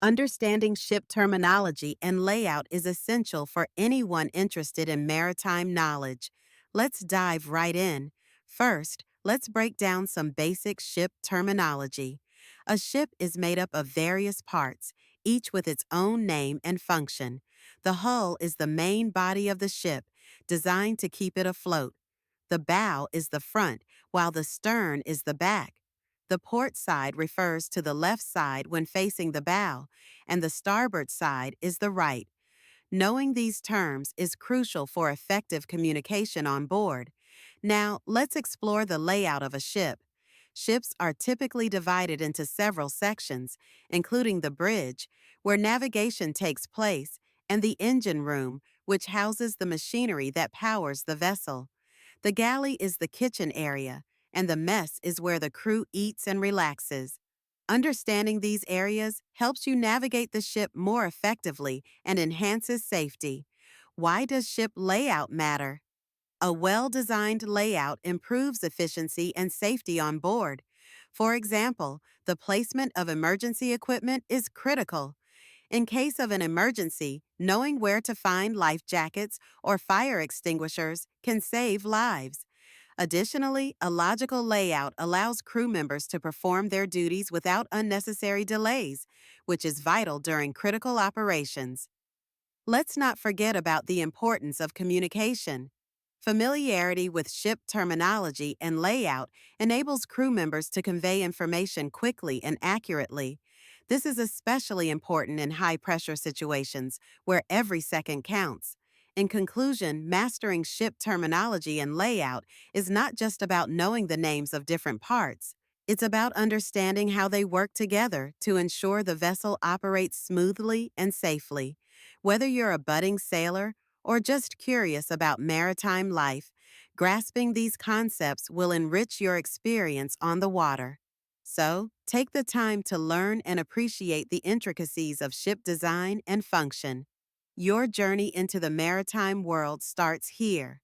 Understanding ship terminology and layout is essential for anyone interested in maritime knowledge. Let's dive right in. First, let's break down some basic ship terminology. A ship is made up of various parts, each with its own name and function. The hull is the main body of the ship, designed to keep it afloat. The bow is the front, while the stern is the back. The port side refers to the left side when facing the bow, and the starboard side is the right. Knowing these terms is crucial for effective communication on board. Now, let's explore the layout of a ship. Ships are typically divided into several sections, including the bridge, where navigation takes place, and the engine room, which houses the machinery that powers the vessel. The galley is the kitchen area, and the mess is where the crew eats and relaxes. Understanding these areas helps you navigate the ship more effectively and enhances safety. Why does ship layout matter? A well-designed layout improves efficiency and safety on board. For example, the placement of emergency equipment is critical. In case of an emergency, knowing where to find life jackets or fire extinguishers can save lives. Additionally, a logical layout allows crew members to perform their duties without unnecessary delays, which is vital during critical operations. Let's not forget about the importance of communication. Familiarity with ship terminology and layout enables crew members to convey information quickly and accurately. This is especially important in high-pressure situations where every second counts. In conclusion, mastering ship terminology and layout is not just about knowing the names of different parts. It's about understanding how they work together to ensure the vessel operates smoothly and safely. Whether you're a budding sailor or just curious about maritime life, grasping these concepts will enrich your experience on the water. So, take the time to learn and appreciate the intricacies of ship design and function. Your journey into the maritime world starts here.